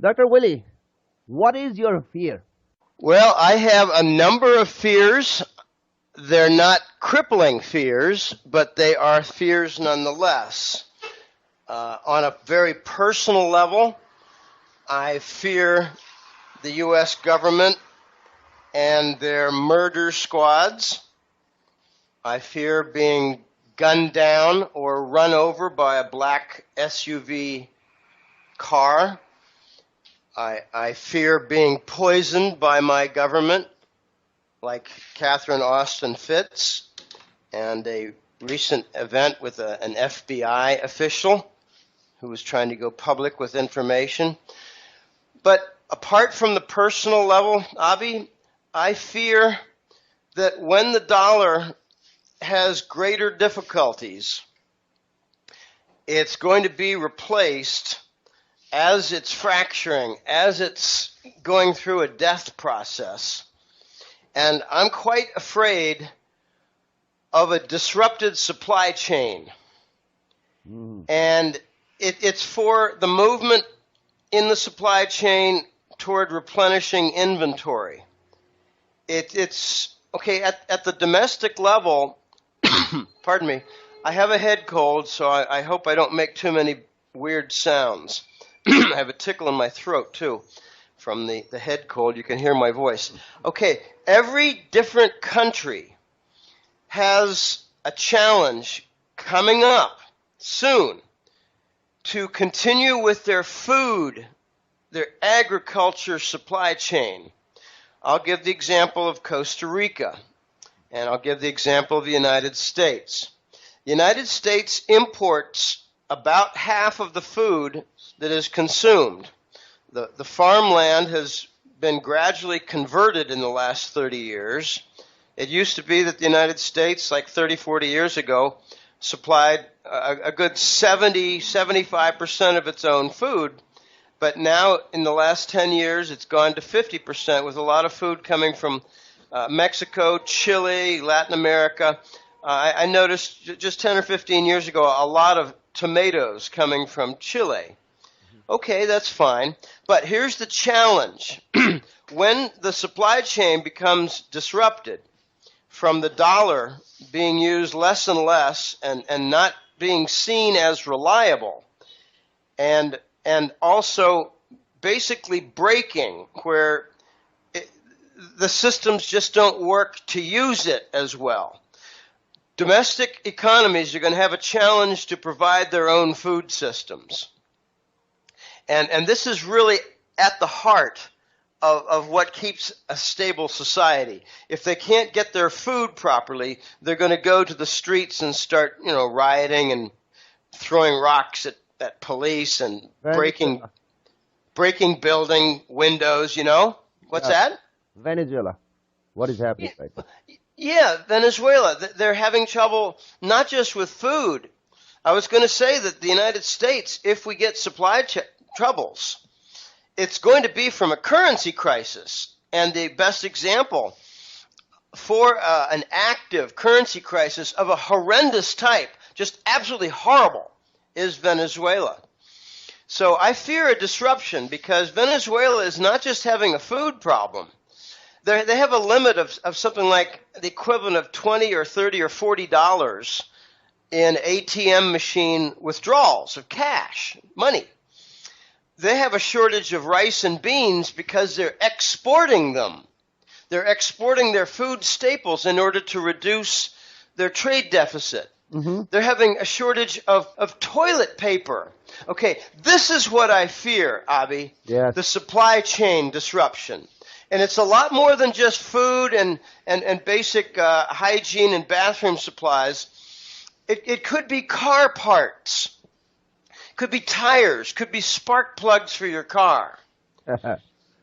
Dr. Willie, what is your fear? Well, I have a number of fears. They're not crippling fears, but they are fears nonetheless. On a very personal level, I fear the U.S. government and their murder squads. I fear being gunned down or run over by a black SUV car. I fear being poisoned by my government, like Catherine Austin Fitts, and a recent event with an FBI official who was trying to go public with information. But apart from the personal level, Avi, I fear that when the dollar has greater difficulties, it's going to be replaced as it's fracturing, as it's going through a death process. And I'm quite afraid of a disrupted supply chain. And it's for the movement in the supply chain toward replenishing inventory. It's okay at the domestic level. Pardon me. I have a head cold, so I hope I don't make too many weird sounds. I have a tickle in my throat, too, from the head cold. You can hear my voice. Okay, every different country has a challenge coming up soon to continue with their food, their agriculture supply chain. I'll give the example of Costa Rica, and I'll give the example of the United States. The United States imports about half of the food that is consumed. The farmland has been gradually converted in the last 30 years. It used to be that the United States, like 30, 40 years ago, supplied a good 75% of its own food. But now, in the last 10 years, it's gone to 50%, with a lot of food coming from Mexico, Chile, Latin America. I noticed just 10 or 15 years ago a lot of tomatoes coming from Chile. Okay, that's fine. But here's the challenge. When the supply chain becomes disrupted from the dollar being used less and less and not being seen as reliable, and also basically breaking where the systems just don't work to use it as well. Domestic economies are going to have a challenge to provide their own food systems. And this is really at the heart of what keeps a stable society. If they can't get their food properly, they're going to go to the streets and start, rioting and throwing rocks at police and breaking building windows, What's that? Venezuela. What is happening right now? Yeah, Venezuela. They're having trouble not just with food. I was going to say that the United States, if we get supply troubles, it's going to be from a currency crisis. And the best example for an active currency crisis of a horrendous type, just absolutely horrible, is Venezuela. So I fear a disruption because Venezuela is not just having a food problem. They have a limit of something like the equivalent of $20 or $30 or $40 in ATM machine withdrawals of cash, money. They have a shortage of rice and beans because they're exporting them. They're exporting their food staples in order to reduce their trade deficit. Mm-hmm. They're having a shortage of toilet paper. Okay, this is what I fear, Avi, Yes. the supply chain disruption. And it's a lot more than just food and basic hygiene and bathroom supplies. It could be car parts. Could be tires, could be spark plugs for your car.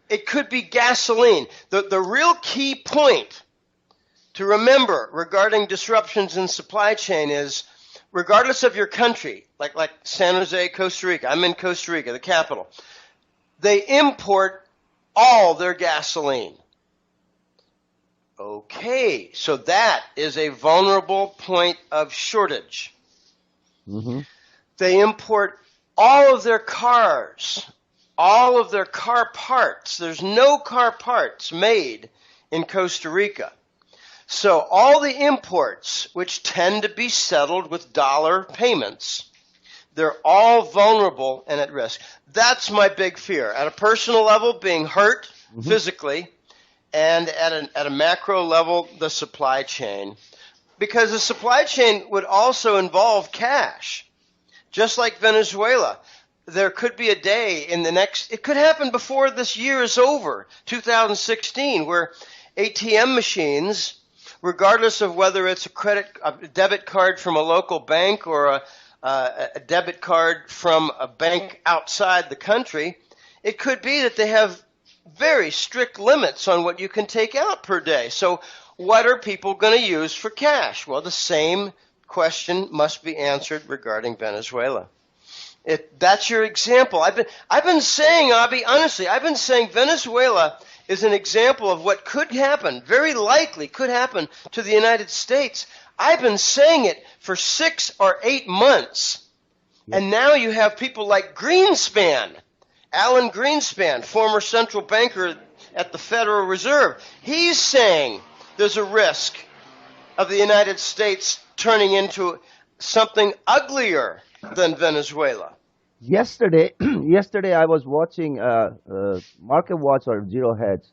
It could be gasoline. The real key point to remember regarding disruptions in supply chain is, regardless of your country, like San Jose, Costa Rica, I'm in Costa Rica, the capital, they import all their gasoline. Okay, so that is a vulnerable point of shortage. Mm-hmm. They import all of their cars all of their car parts. There's no car parts made in Costa Rica. So all the imports, which tend to be settled with dollar payments, they're all vulnerable and at risk. That's my big fear. At a personal level, being hurt physically, and at a macro level, the supply chain. Because the supply chain would also involve cash, just like Venezuela. There could be a day in the next, it could happen before this year is over, 2016, where ATM machines, regardless of whether it's a debit card from a local bank or a debit card from a bank outside the country, it could be that they have very strict limits on what you can take out per day. So what are people going to use for cash? Well, the same question must be answered regarding Venezuela. That's your example. I've been saying, Avi, honestly, I've been saying Venezuela is an example of what could happen, very likely could happen to the United States. I've been saying it for 6 or 8 months. Yep. And now you have people like Greenspan, Alan Greenspan, former central banker at the Federal Reserve. He's saying there's a risk of the United States turning into something uglier than Venezuela. Yesterday I was watching Market Watch or Zero Hedge.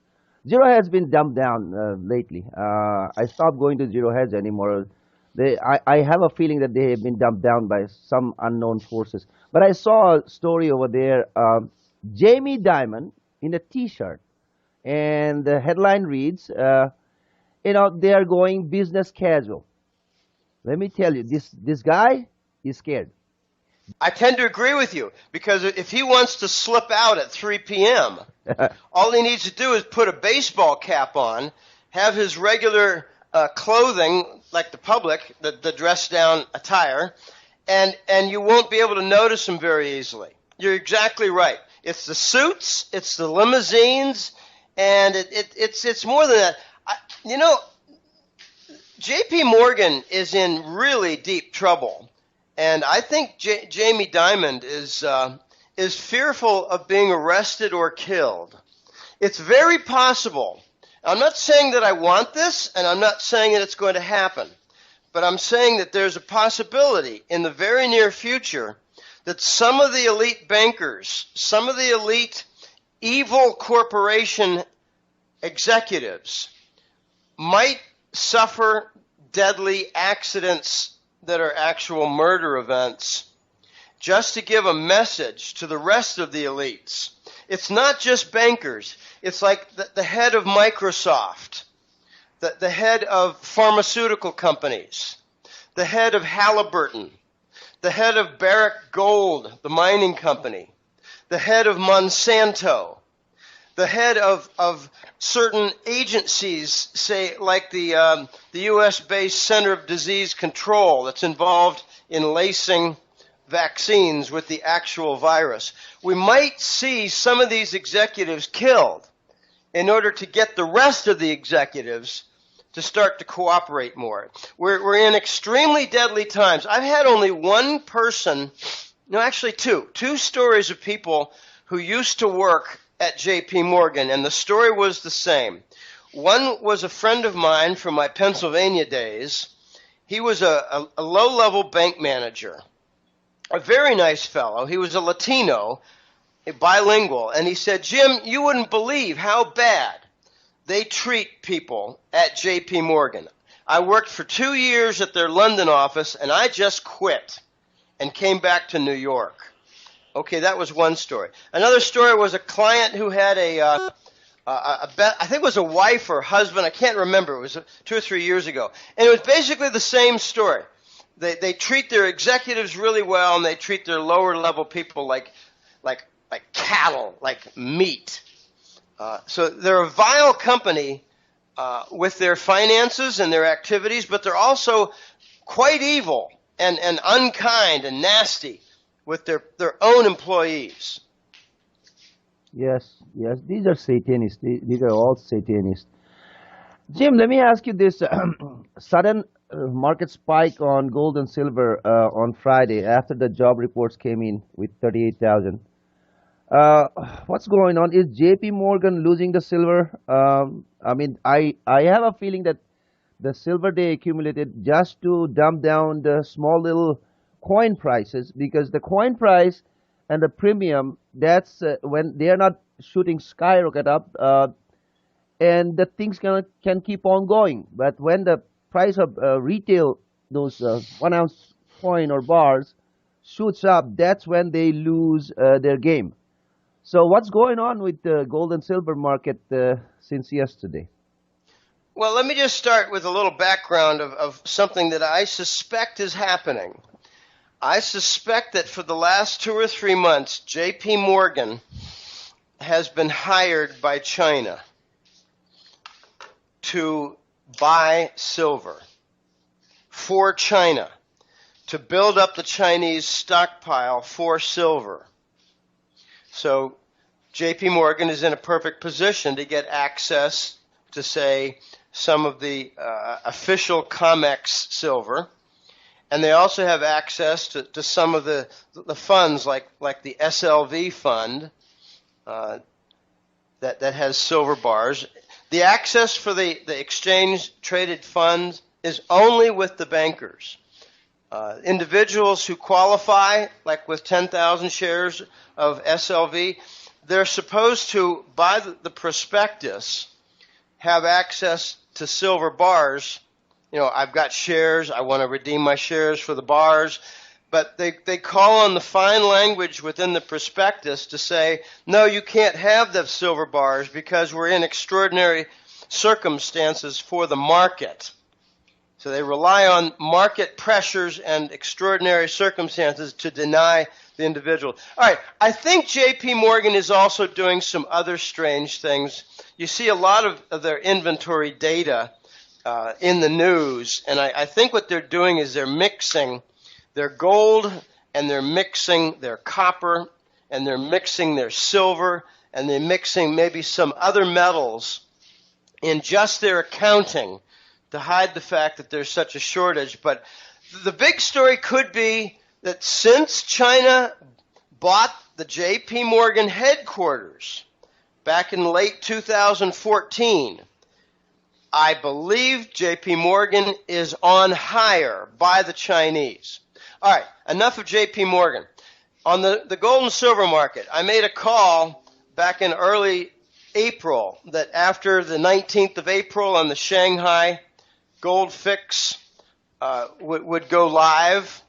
Zero Hedge has been dumbed down lately. I stopped going to Zero Hedge anymore. I have a feeling that they have been dumbed down by some unknown forces. But I saw a story over there, Jamie Dimon in a T-shirt, and the headline reads, they are going business casual. Let me tell you, this guy is scared. I tend to agree with you, because if he wants to slip out at 3 p.m., all he needs to do is put a baseball cap on, have his regular clothing, like the public, the dress-down attire, and you won't be able to notice him very easily. You're exactly right. It's the suits, it's the limousines, and it's more than that. J.P. Morgan is in really deep trouble. And I think Jamie Dimon is fearful of being arrested or killed. It's very possible. I'm not saying that I want this, and I'm not saying that it's going to happen. But I'm saying that there's a possibility in the very near future that some of the elite bankers, some of the elite evil corporation executives might suffer deadly accidents that are actual murder events, just to give a message to the rest of the elites. It's not just bankers. It's like the head of Microsoft, the head of pharmaceutical companies, the head of Halliburton, the head of Barrick Gold, the mining company, the head of Monsanto, the head of certain agencies, say like the U.S.-based Center of Disease Control that's involved in lacing vaccines with the actual virus. We might see some of these executives killed in order to get the rest of the executives to start to cooperate more. We're in extremely deadly times. I've had only one person, no, actually two stories of people who used to work at J.P. Morgan, and the story was the same. One was a friend of mine from my Pennsylvania days. He was a low-level bank manager, a very nice fellow. He was a Latino, a bilingual, and he said, "Jim, you wouldn't believe how bad they treat people at J.P. Morgan. I worked for 2 years at their London office, and I just quit and came back to New York." Okay, that was one story. Another story was a client who had I think it was a wife or husband, I can't remember, it was 2 or 3 years ago. And it was basically the same story. They treat their executives really well, and they treat their lower level people like cattle, like meat. So they're a vile company with their finances and their activities, but they're also quite evil and unkind and nasty with their own employees. Yes, these are Satanists. These are all Satanists. Jim, let me ask you this. Sudden market spike on gold and silver on Friday after the job reports came in with 38,000. Uh, what's going on? Is J.P. Morgan losing the silver? I mean, I have a feeling that the silver they accumulated just to dump down the small little coin prices, because the coin price and the premium, that's when they are not shooting skyrocket up, and the things can keep on going. But when the price of retail, those 1 ounce coin or bars, shoots up, that's when they lose their game. So what's going on with the gold and silver market since yesterday? Well, let me just start with a little background of something that I suspect is happening. I suspect that for the last 2 or 3 months, J.P. Morgan has been hired by China to buy silver for China, to build up the Chinese stockpile for silver. So J.P. Morgan is in a perfect position to get access to, say, some of the official COMEX silver, and they also have access to some of the funds, like the SLV fund that has silver bars. The access for the exchange-traded funds is only with the bankers. Individuals who qualify, like with 10,000 shares of SLV, they're supposed to, by the prospectus, have access to silver bars. You know, I've got shares, I want to redeem my shares for the bars, but they call on the fine language within the prospectus to say, no, you can't have the silver bars because we're in extraordinary circumstances for the market. So they rely on market pressures and extraordinary circumstances to deny the individual. All right, I think J.P. Morgan is also doing some other strange things. You see a lot of their inventory data in the news, and I think what they're doing is they're mixing their gold, and they're mixing their copper, and they're mixing their silver, and they're mixing maybe some other metals in just their accounting to hide the fact that there's such a shortage. But the big story could be that since China bought the J.P. Morgan headquarters back in late 2014, I believe J.P. Morgan is on hire by the Chinese. All right, enough of J.P. Morgan. On the gold and silver market, I made a call back in early April that after the 19th of April on the Shanghai Gold Fix would go live,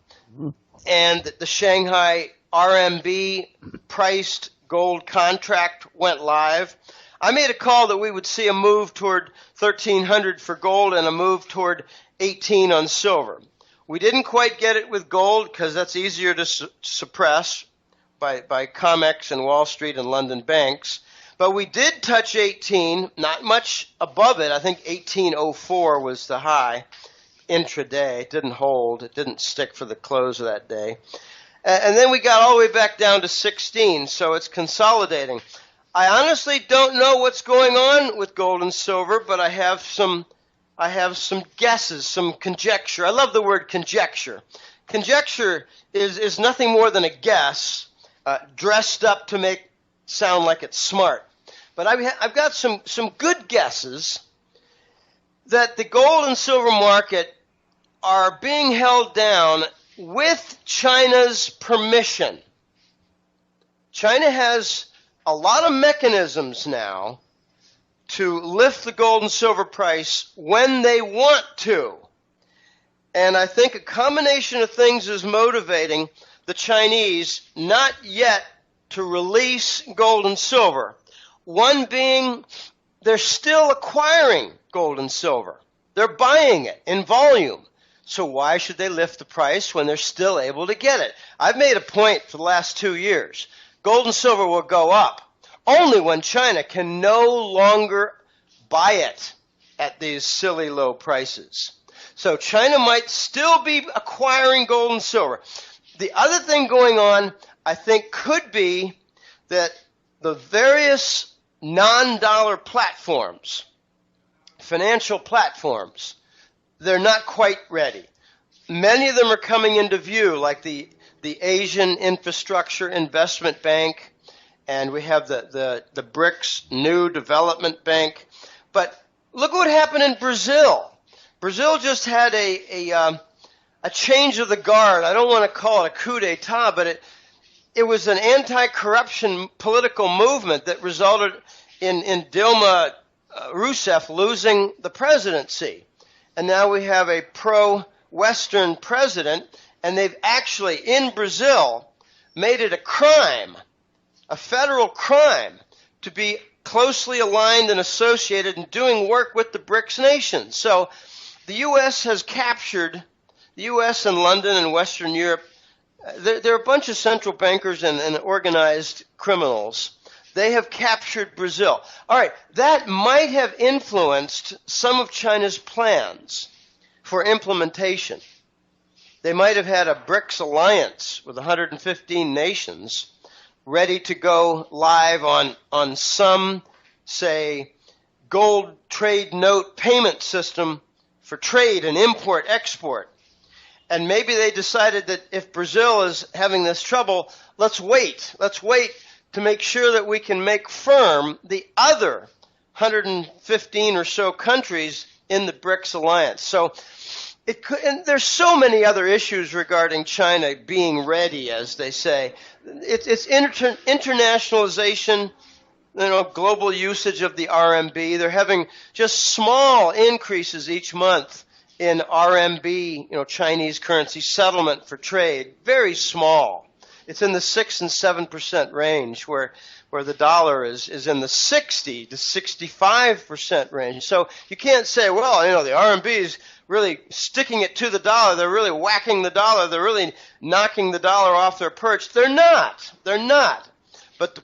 and the Shanghai RMB priced gold contract went live. I made a call that we would see a move toward 1,300 for gold and a move toward 18 on silver. We didn't quite get it with gold because that's easier to suppress by COMEX and Wall Street and London banks. But we did touch 18, not much above it. I think 1804 was the high intraday. It didn't hold. It didn't stick for the close of that day. And then we got all the way back down to 16, so it's consolidating. I honestly don't know what's going on with gold and silver, but I have some guesses, some conjecture. I love the word conjecture. Conjecture is nothing more than a guess dressed up to make sound like it's smart. But I've got some good guesses that the gold and silver market are being held down with China's permission. China has a lot of mechanisms now to lift the gold and silver price when they want to. And I think a combination of things is motivating the Chinese not yet to release gold and silver. One being they're still acquiring gold and silver. They're buying it in volume. So why should they lift the price when they're still able to get it? I've made a point for the last 2 years. Gold and silver will go up only when China can no longer buy it at these silly low prices. So China might still be acquiring gold and silver. The other thing going on, I think, could be that the various non-dollar platforms, financial platforms, they're not quite ready. Many of them are coming into view, like the Asian Infrastructure Investment Bank and we have the BRICS New Development Bank. But look what happened in Brazil. Brazil just had a change of the guard. I don't want to call it a coup d'etat, but it was an anti-corruption political movement that resulted in Dilma Rousseff losing the presidency. And now we have a pro-Western president, and they've actually, in Brazil, made it a crime, a federal crime, to be closely aligned and associated and doing work with the BRICS nations. So the U.S. has captured, the U.S. and London and Western Europe, they're a bunch of central bankers and organized criminals. They have captured Brazil. All right, that might have influenced some of China's plans for implementation. They might have had a BRICS alliance with 115 nations ready to go live on some, say, gold trade note payment system for trade and import-export. And maybe they decided that if Brazil is having this trouble, let's wait. Let's wait to make sure that we can make firm the other 115 or so countries in the BRICS alliance. So it could, and there's so many other issues regarding China being ready, as they say. It's internationalization, global usage of the RMB. They're having just small increases each month in RMB, Chinese currency settlement for trade. Very small. It's in the 6 and 7% range, where the dollar is in the 60 to 65% range. So you can't say, well, the RMB is really sticking it to the dollar. They're really whacking the dollar. They're really knocking the dollar off their perch. They're not. They're not. But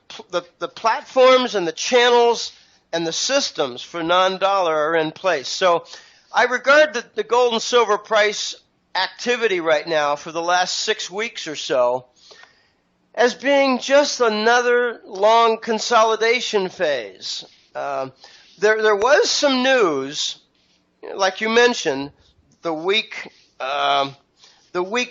the platforms and the channels and the systems for non-dollar are in place. So I regard the gold and silver price activity right now for the last 6 weeks or so as being just another long consolidation phase. There was some news, like you mentioned, the weak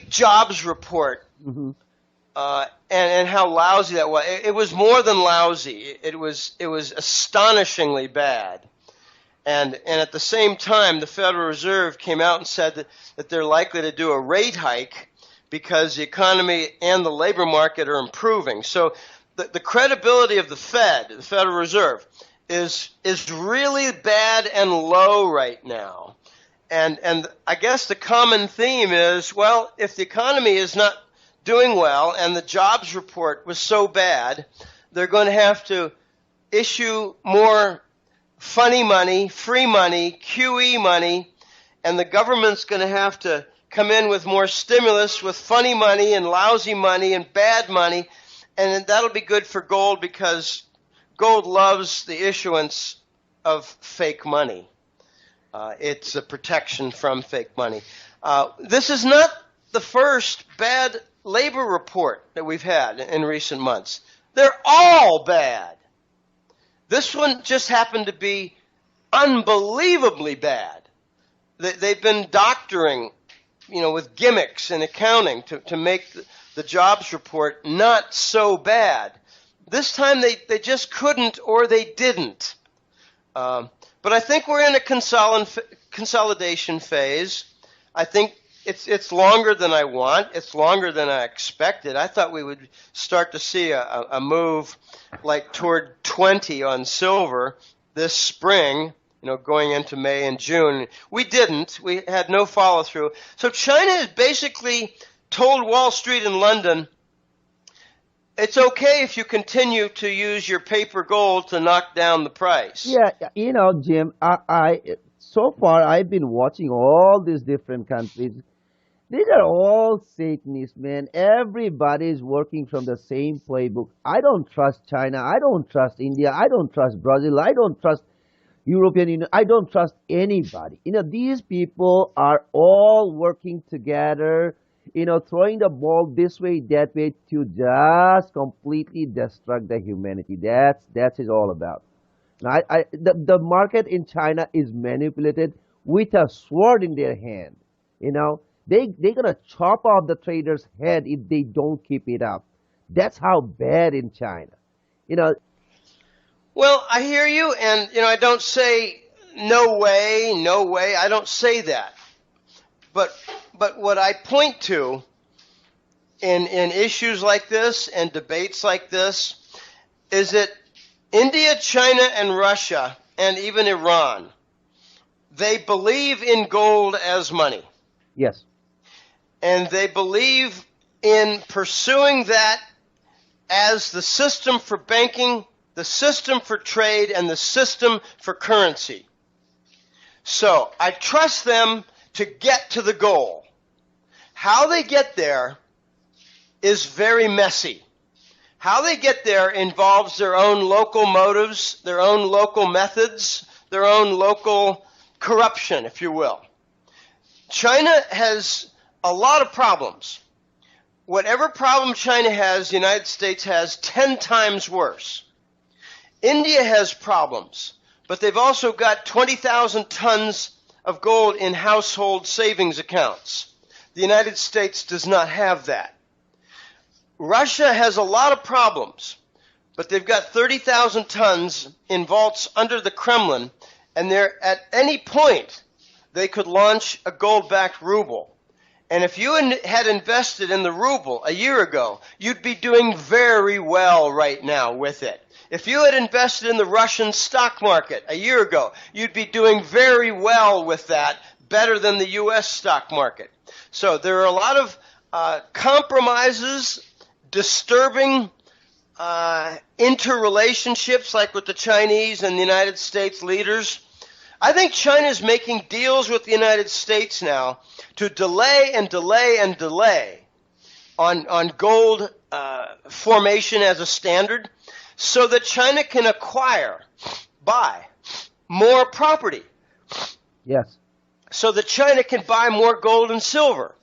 jobs report, and how lousy that was. It was more than lousy. It was astonishingly bad. And at the same time, the Federal Reserve came out and said that they're likely to do a rate hike because the economy and the labor market are improving. So the credibility of the Fed, the Federal Reserve, is really bad and low right now. And I guess the common theme is, well, if the economy is not doing well and the jobs report was so bad, they're going to have to issue more funny money, free money, QE money, and the government's going to have to come in with more stimulus with funny money and lousy money and bad money, and that'll be good for gold because gold loves the issuance of fake money. It's a protection from fake money. This is not the first bad labor report that we've had in recent months. They're all bad. This one just happened to be unbelievably bad. They've been doctoring, with gimmicks in accounting to make the jobs report not so bad. This time they just couldn't, or they didn't. But I think we're in a consolidation phase. I think it's longer than I want. It's longer than I expected. I thought we would start to see a move like toward 20 on silver this spring, going into May and June. We didn't. We had no follow through. So China has basically told Wall Street and London, it's okay if you continue to use your paper gold to knock down the price. Yeah, Jim, I so far I've been watching all these different countries. These are all Satanists, man. Everybody's working from the same playbook. I don't trust China. I don't trust India. I don't trust Brazil. I don't trust European Union. I don't trust anybody. These people are all working together, throwing the ball this way, that way to just completely destruct the humanity. That's it all about. Now, the market in China is manipulated with a sword in their hand. They're gonna chop off the trader's head if they don't keep it up. That's how bad in China. You know, Well, I hear you, and I don't say no way, no way. I don't say that. But what I point to in issues like this and debates like this is that India, China, and Russia, and even Iran, they believe in gold as money. yes, And they believe in pursuing that as the system for banking, the system for trade, and the system for currency. So I trust them to get to the goal. How they get there is very messy. How they get there involves their own local motives, their own local methods, their own local corruption, if you will. China has a lot of problems. Whatever problem China has, the United States has 10 times worse. India has problems, but they've also got 20,000 tons of gold in household savings accounts. The United States does not have that. Russia has a lot of problems, but they've got 30,000 tons in vaults under the Kremlin, and they're at any point they could launch a gold-backed ruble. And if you had invested in the ruble a year ago, you'd be doing very well right now with it. If you had invested in the Russian stock market a year ago, you'd be doing very well with that, better than the U.S. stock market. So there are a lot of compromises, disturbing interrelationships like with the Chinese and the United States leaders. I think China is making deals with the United States now to delay and delay and delay on gold formation as a standard so that China can buy more property. yes, So that China can buy more gold and silver.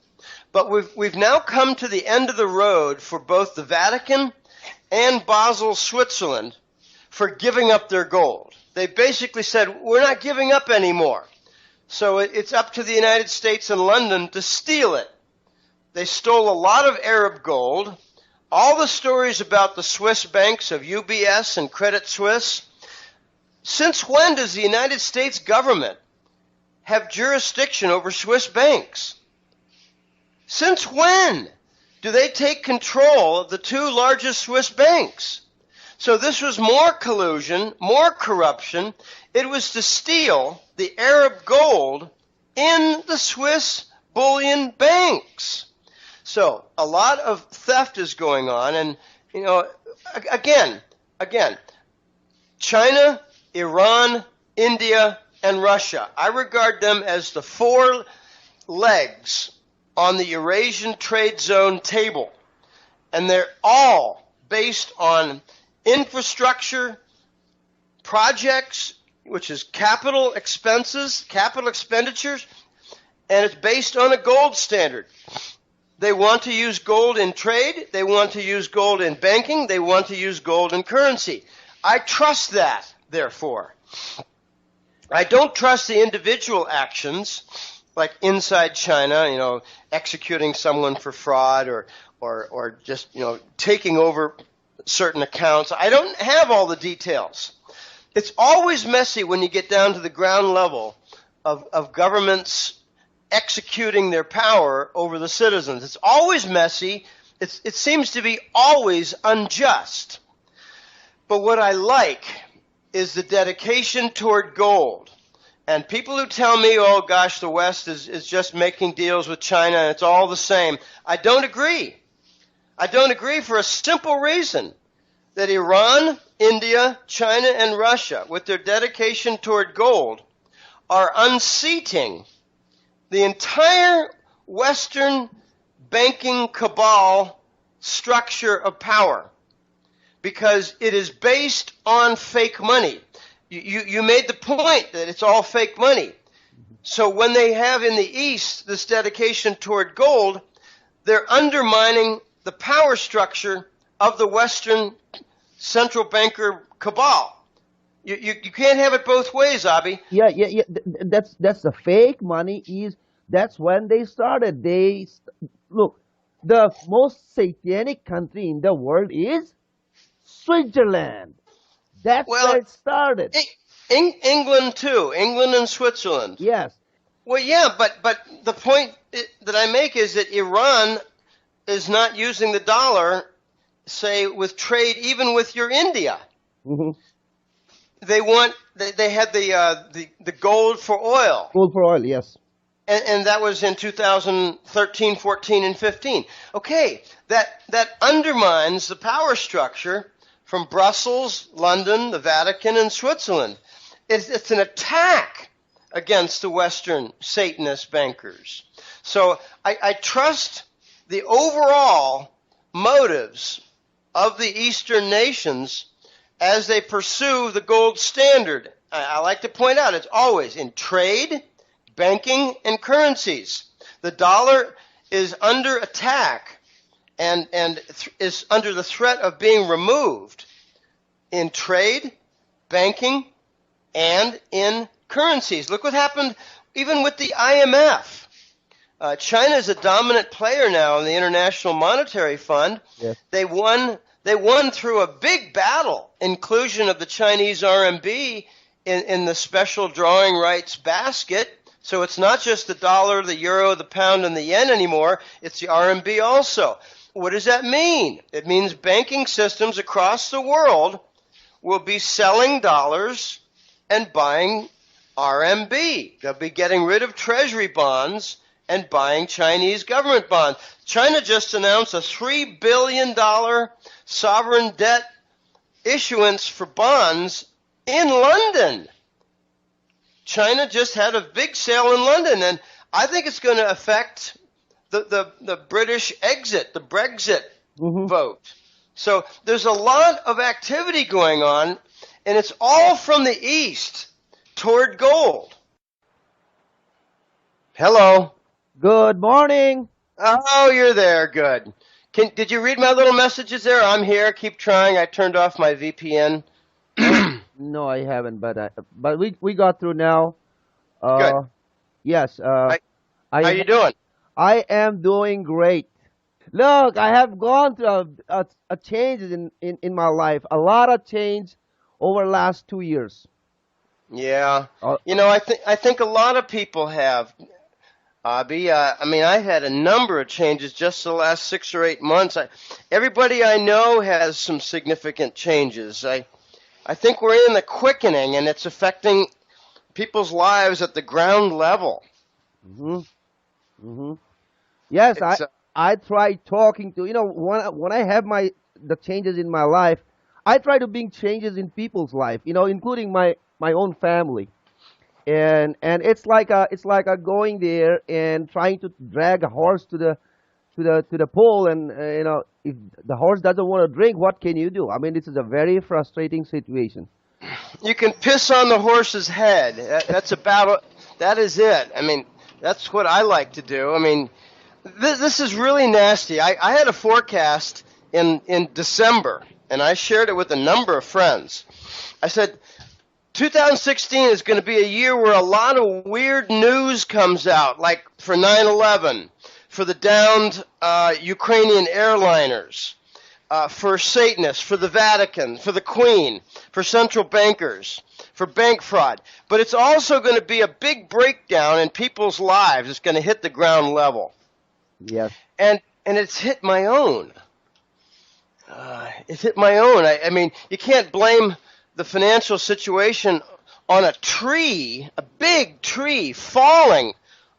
But we've now come to the end of the road for both the Vatican and Basel, Switzerland, for giving up their gold. They basically said, we're not giving up anymore. So it's up to the United States and London to steal it. They stole a lot of Arab gold. All the stories about the Swiss banks of UBS and Credit Suisse. Since when does the United States government have jurisdiction over Swiss banks? Since when do they take control of the two largest Swiss banks? So this was more collusion, more corruption. It was to steal the Arab gold in the Swiss bullion banks. So a lot of theft is going on. And, again, China, Iran, India, and Russia. I regard them as the four legs on the Eurasian trade zone table. And they're all based on infrastructure projects, which is capital expenditures, and it's based on a gold standard. They want to use gold in trade. They want to use gold in banking. They want to use gold in currency. I trust that, therefore. I don't trust the individual actions, like inside China, executing someone for fraud or just, taking over certain accounts. I don't have all the details. It's always messy when you get down to the ground level of governments executing their power over the citizens. It's always messy. It seems to be always unjust. But what I like is the dedication toward gold. And people who tell me, oh gosh, the West is just making deals with China and it's all the same. I don't agree. I don't agree for a simple reason, that Iran, India, China, and Russia, with their dedication toward gold, are unseating the entire Western banking cabal structure of power, because it is based on fake money. You made the point that it's all fake money. So when they have in the East this dedication toward gold, they're undermining the power structure of the Western central banker cabal. You can't have it both ways, Abi. yeah, yeah, yeah. That's the fake money is. That's when they started. Look, the most satanic country in the world is Switzerland. That's Well, where it started. England too, England and Switzerland. Yes. Well, yeah, but the point that I make is that Iran is not using the dollar, say, with trade, even with your India. Hmm. They had the gold for oil, Gold for oil, yes. and that was in 2013, 14, and 15. Okay, that undermines the power structure from Brussels, London, the Vatican, and Switzerland. It's an attack against the Western Satanist bankers. So I trust the overall motives of the Eastern nations as they pursue the gold standard. I like to point out it's always in trade, banking, and currencies. The dollar is under attack and is under the threat of being removed in trade, banking, and in currencies. Look what happened even with the IMF. China is a dominant player now in the International Monetary Fund. Yes. They won through a big battle, inclusion of the Chinese RMB in the special drawing rights basket. So it's not just the dollar, the euro, the pound, and the yen anymore. It's the RMB also. What does that mean? It means banking systems across the world will be selling dollars and buying RMB. They'll be getting rid of treasury bonds and buying Chinese government bonds. China just announced a $3 billion sovereign debt issuance for bonds in London. China just had a big sale in London, and I think it's going to affect the British exit, the Brexit vote. So there's a lot of activity going on, and it's all from the east toward gold. Hello. Good morning. Oh, you're there. Good. Did you read my little messages there? I'm here. Keep trying. I turned off my VPN. No, I haven't, but we got through now. Good. Yes. How you doing? I am doing great. Look, I have gone through a changes in my life. A lot of change over the last 2 years. Yeah. I think a lot of people have. Abby, I mean, I've had a number of changes just the last 6 or 8 months. Everybody I know has some significant changes. I think we're in the quickening, and it's affecting people's lives at the ground level. Yes, I try talking to when I have the changes in my life, I try to bring changes in people's life, including my own family. And it's like a going there and trying to drag a horse to the pole, and if the horse doesn't want to drink, what can you do? I mean, this is a very frustrating situation. You can piss on the horse's head. That is it. I mean, that's what I like to do. I mean, this is really nasty. I had a forecast in December, and I shared it with a number of friends. I said, 2016 is going to be a year where a lot of weird news comes out, like for 9/11, for the downed Ukrainian airliners, for Satanists, for the Vatican, for the Queen, for central bankers, for bank fraud. But it's also going to be a big breakdown in people's lives. It's going to hit the ground level. Yes. And it's hit my own. It's hit my own. I mean, you can't blame the financial situation on a tree, a big tree falling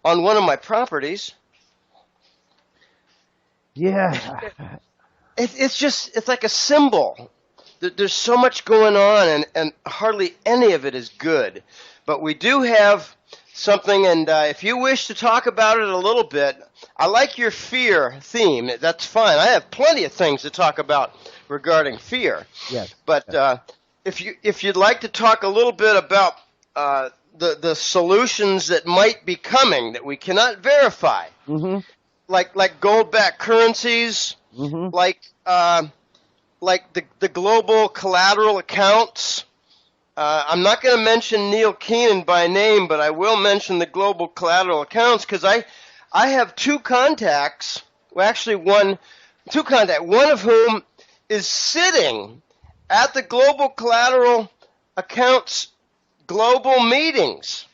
on one of my properties. Yeah. It's like a symbol. There's so much going on, and hardly any of it is good. But we do have something, and if you wish to talk about it a little bit, I like your fear theme. That's fine. I have plenty of things to talk about regarding fear. Yes. But if you'd like to talk a little bit about the solutions that might be coming that we cannot verify, like gold-backed currencies, like the global collateral accounts. I'm not going to mention Neil Keenan by name, but I will mention the global collateral accounts because I have two contacts. Well, actually, one of whom is sitting at the Global Collateral Accounts global meetings.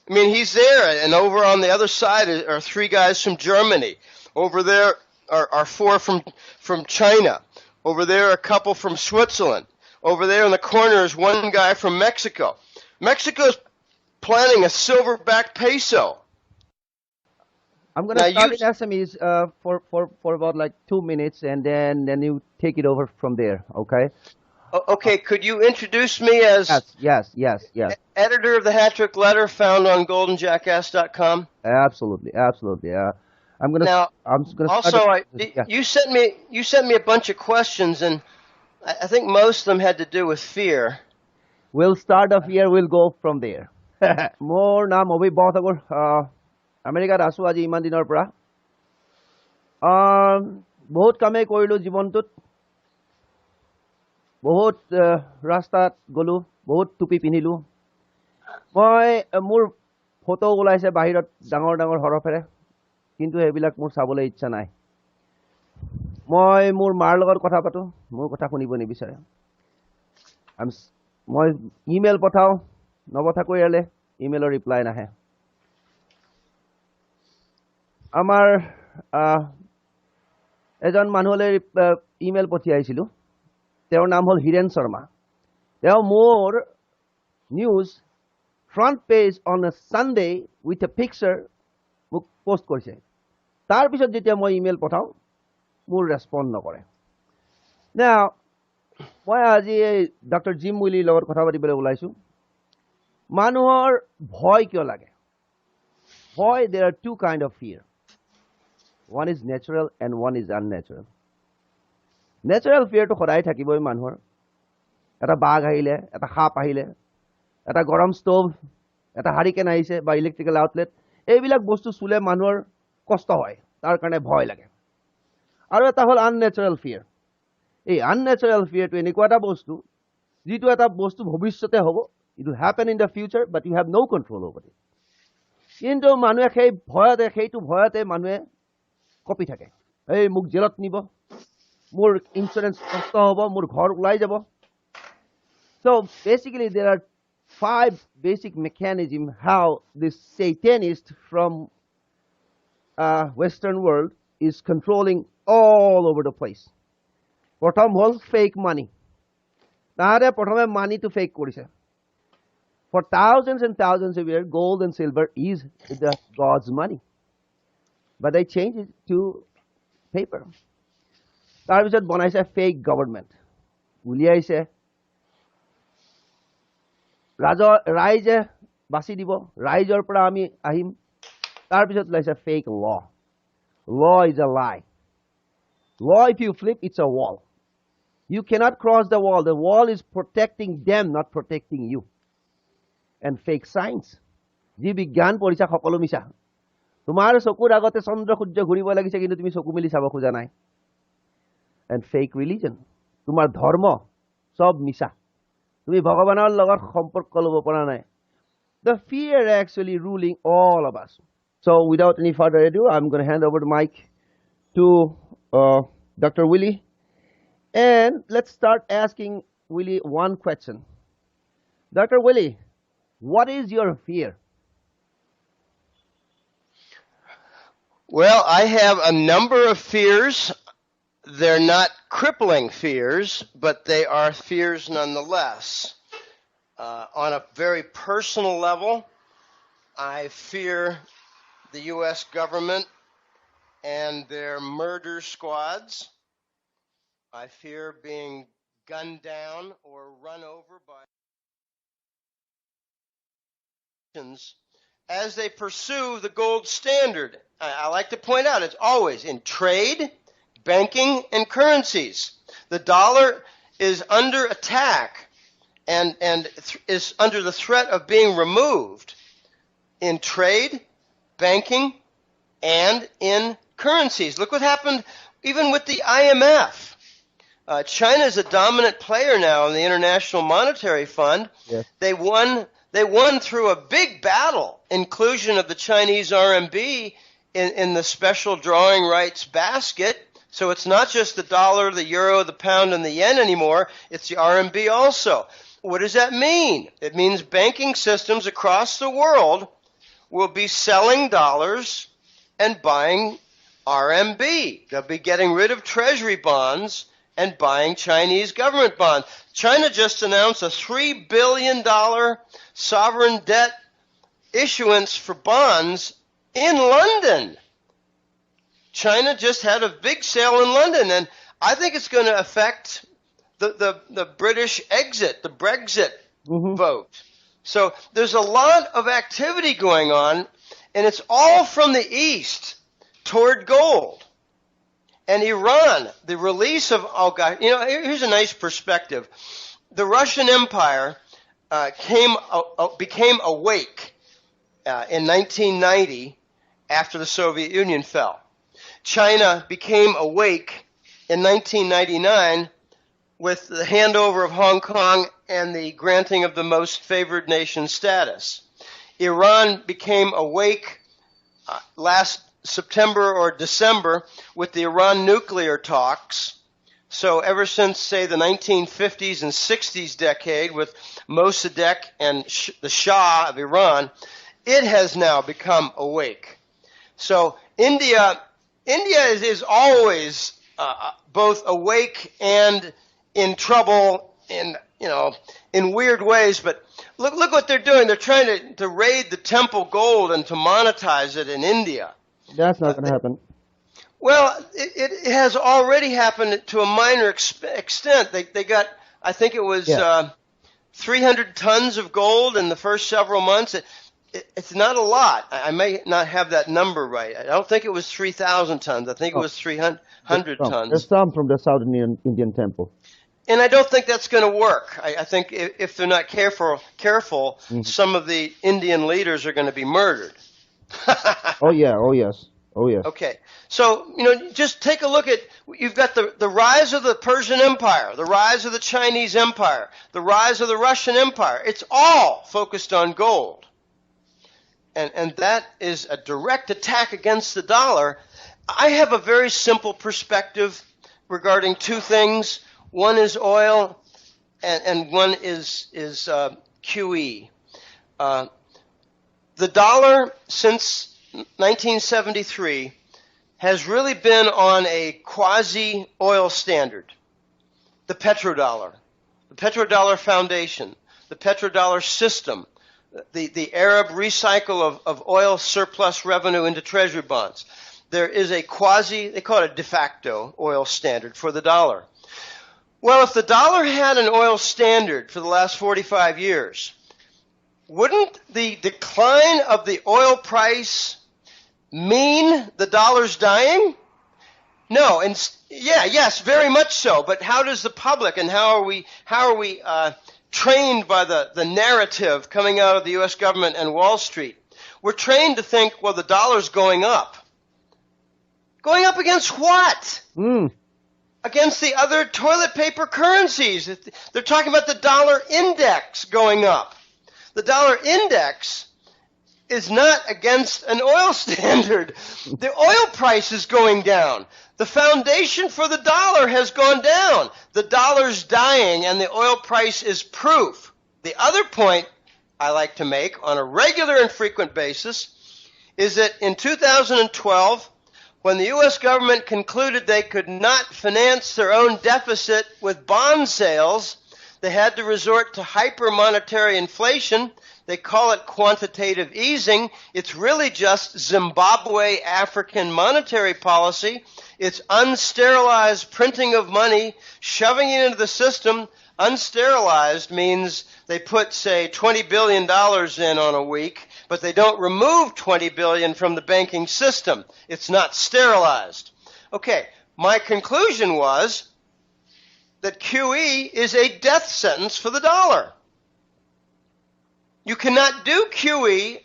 I mean, he's there, and over on the other side are 3 guys from Germany. Over there are 4 from China. Over there are a couple from Switzerland. Over there in the corner is 1 guy from Mexico. Mexico's planning a silverback peso. I'm going to start in SMEs for about like 2 minutes, and then you take it over from there, okay? Okay, could you introduce me as yes. editor of the Hat-Trick Letter found on goldenjackass.com? Absolutely. I'm gonna also you sent me a bunch of questions, and I think most of them had to do with fear. We'll start off here, we'll go from there. More naam Obi Bautagor America asu aji iman dinor pora bahut kame korilu jibontut bahut rastat golu bahut tupi pinilu moi mur photo ulaise bahirot dangor horofere কিন্তু এবিলাক মোৰ চাবলৈ ইচ্ছা নাই মই মোৰ মাৰ লগত কথা পাতো মোৰ কথা শুনিব নিবিচাৰে মই ইমেইল পঠাও নবথা কৰিলে ইমেইলৰ ৰিপ্লাই নাহে আমাৰ এজন মানুহলে ইমেইল পঠিয়াইছিলো তেওঁৰ নাম হল হিৰেন শৰ্মা তেওঁ মোৰ news front page on a Sunday with a picture মোক পোস্ট কৰিছে তাৰ পিছত যেতিয়া মই ইমেইল পঠাও মোৰ ৰেসপন্ড নকৰে now মই আজি ডক্টৰ জিম উইলি লগত কথা পাতিবলৈ ওলাইছো মানুহৰ ভয় কিয় লাগে ভয় there are 2 kind of fear one is natural and one is unnatural natural fear to সদায় থাকিবই মানুহৰ এটা বাঘ আহিলে এটা সাপ আহিলে এটা গৰম ষ্টভ এটা হাৰিকেন আহিছে বা ইলেক্ট্ৰিক্যাল আউটলেট এইবিলাক বস্তু চুলে মানুহৰ কষ্ট হয় তাৰ কাৰণে ভয় লাগে আৰু এটা হল unnatural fear এই unnatural fear to এনেকুৱা এটা বস্তু যেটো এটা বস্তু ভৱিষ্যতে হ'ব it will happen in the future but you have no control over it কিন্তু মানুহে সেই ভয়তে সেইটো ভয়তে মানুহে কপি থাকে এই মুখ জেলত নিব মোৰ ইন্সুৰেন্স নষ্ট হ'ব মোৰ ঘৰ উলাই যাব so basically there are 5 basic mechanism how this satanist from Western world is controlling all over the place. Prothom hol fake money. Tare prothome money to fake korise. For thousands and thousands of years, gold and silver is the God's money, but they changed it to paper. Tar bisot banaise fake government. Uliaise রাইজে বাসি দিব রাইজৰ পৰা আমি আহিম তাৰ পিছত লাইছে fake law is a lie law if you flip it's a wall you cannot cross the wall is protecting them not protecting you and fake science যি বিজ্ঞান পঢ়িছা সকলো মিছা তোমাৰ চকুৰ আগতে চন্দ্ৰ সূৰ্য ঘূৰিব লাগিছে কিন্তু তুমি চকু মিলি চাব খোজা নাই and fake religion তোমাৰ ধৰ্ম সব মিছা তুমি ভগৱানৰ লগত সম্পৰ্ক লব পৰা নাই the fear actually ruling all of us so without any further ado I'm going to hand over the mic to Dr. Willie and let's start asking Willie one question Dr. Willie what is your fear well I have a number of fears they're not crippling fears, but they are fears nonetheless. On a very personal level, I fear the U.S. government and their murder squads. I fear being gunned down or run over by as they pursue the gold standard. I like to point out it's always in trade, banking, and currencies. The dollar is under attack and is under the threat of being removed in trade, banking, and in currencies. Look what happened even with the IMF. China is a dominant player now in the International Monetary Fund. Yes. They won through a big battle, inclusion of the Chinese RMB in the special drawing rights basket, So it's not just the dollar, the euro, the pound, and the yen anymore. It's the RMB also. What does that mean? It means banking systems across the world will be selling dollars and buying RMB. They'll be getting rid of treasury bonds and buying Chinese government bonds. China just announced a $3 billion sovereign debt issuance for bonds in London. China just had a big sale in London, and I think it's going to affect the British exit, the Brexit vote. So there's a lot of activity going on, and it's all from the east toward gold. And Iran, the release of, oh God, here's a nice perspective. The Russian Empire became awake in 1990 after the Soviet Union fell. China became awake in 1999 with the handover of Hong Kong and the granting of the most favored nation status. Iran became awake last September or December with the Iran nuclear talks. So ever since, say, the 1950s and 60s decade with Mossadegh and the Shah of Iran, it has now become awake. So India is always both awake and in trouble in weird ways. But look what they're doing. They're trying to raid the temple gold and to monetize it in India. That's not going to happen. Well, it has already happened to a minor extent. They got, I think it was 300 tons of gold in the first several months. It's not a lot. I may not have that number right. I don't think it was 3,000 tons. I think it was 300 tons. There's some from the Southern Indian temple. And I don't think that's going to work. I think if they're not careful, some of the Indian leaders are going to be murdered. Oh yes. Okay, so just take a look at, you've got the rise of the Persian Empire, the rise of the Chinese Empire, the rise of the Russian Empire. It's all focused on gold, and that is a direct attack against the dollar. I have a very simple perspective regarding two things. One is oil, and one is QE. The dollar since 1973 has really been on a quasi-oil standard. The petrodollar foundation, the petrodollar system, the Arab recycle of oil surplus revenue into treasury bonds. There is a they call it a de facto oil standard for the dollar. Well, if the dollar had an oil standard for the last 45 years, wouldn't the decline of the oil price mean the dollar's dying? No, and yes, very much so. But how does the public and how are we trained by the narrative coming out of the U.S. government and Wall Street? We're trained to think, well, the dollar's going up. Going up against what? Against the other toilet paper currencies. They're talking about the dollar index going up. The dollar index is not against an oil standard. The oil price is going down. The foundation for the dollar has gone down. The dollar's dying and the oil price is proof. The other point I like to make on a regular and frequent basis is that in 2012, when the U.S. government concluded they could not finance their own deficit with bond sales, they had to resort to hyper-monetary inflation. They call it quantitative easing. It's really just Zimbabwe African monetary policy. It's unsterilized printing of money, shoving it into the system. Unsterilized means they put, say, $20 billion in on a week, but they don't remove $20 billion from the banking system. It's not sterilized. Okay, my conclusion was that QE is a death sentence for the dollar. You cannot do QE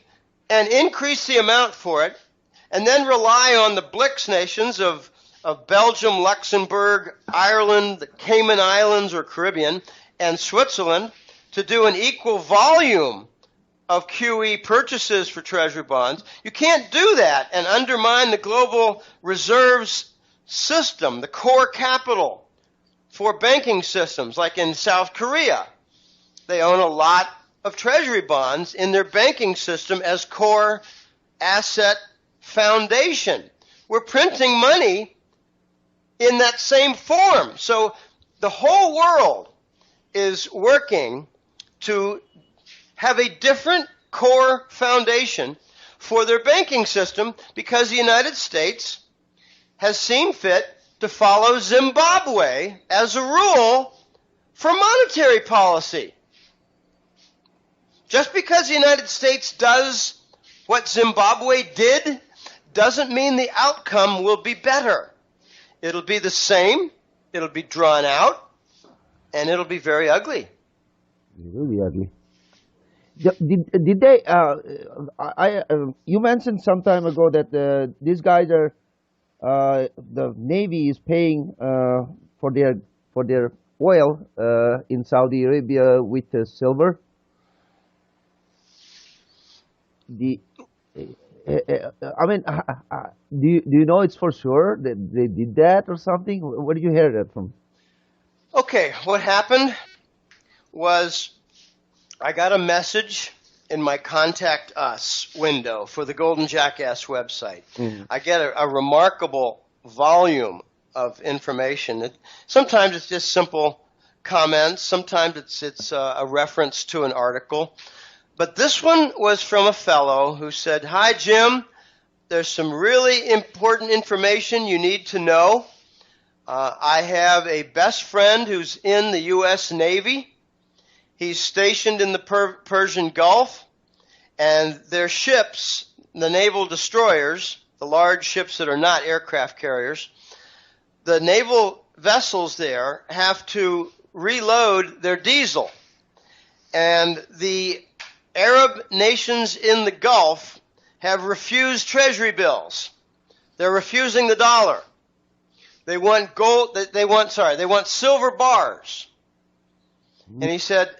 and increase the amount for it and then rely on the BRICS nations of Belgium, Luxembourg, Ireland, the Cayman Islands or Caribbean, and Switzerland to do an equal volume of QE purchases for treasury bonds. You can't do that and undermine the global reserves system, the core capital for banking systems, like in South Korea. They own a lot of treasury bonds in their banking system as core asset foundation. We're printing money in that same form. So the whole world is working to have a different core foundation for their banking system because the United States has seen fit to follow Zimbabwe as a rule for monetary policy. Just because the United States does what Zimbabwe did doesn't mean the outcome will be better. It'll be the same, it'll be drawn out, and it'll be very ugly. Really ugly. Did they? You mentioned some time ago that these guys are the Navy is paying for their oil in Saudi Arabia with silver. I mean, do you know it's for sure that they did that or something? Where did you hear that from? Okay, what happened was I got a message in my Contact Us window for the Golden Jackass website. I get a remarkable volume of information. Sometimes it's just simple comments. Sometimes it's a reference to an article. But this one was from a fellow who said, "Hi, Jim. There's some really important information you need to know. I have a best friend who's in the U.S. Navy. He's stationed in the Persian Gulf, and their ships, the naval destroyers, the large ships that are not aircraft carriers, the naval vessels there have to reload their diesel. And the Arab nations in the Gulf have refused treasury bills. They're refusing the dollar. They want gold. They want silver bars." And he said,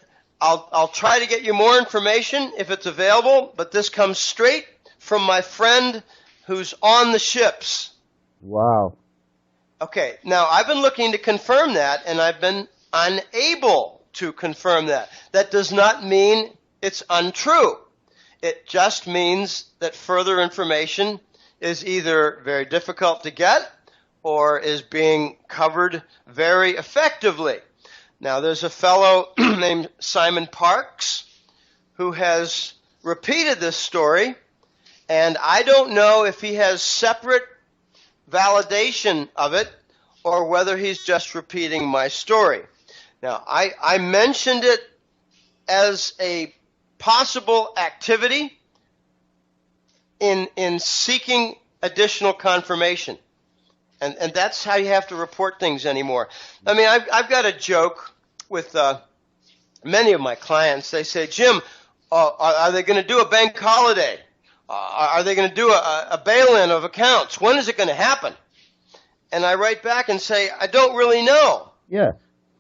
I'll try to get you more information if it's available, but this comes straight from my friend who's on the ships." Wow. Okay, now I've been looking to confirm that, and I've been unable to confirm that. That does not mean it's untrue. It just means that further information is either very difficult to get or is being covered very effectively. Now, there's a fellow named Simon Parks who has repeated this story, and I don't know if he has separate validation of it or whether he's just repeating my story. Now, I mentioned it as a possible activity in seeking additional confirmation. And that's how you have to report things anymore. I mean, I've got a joke with many of my clients. They say, "Jim, are they going to do a bank holiday? Are they going to do a bail-in of accounts? When is it going to happen?" And I write back and say, "I don't really know." Yeah.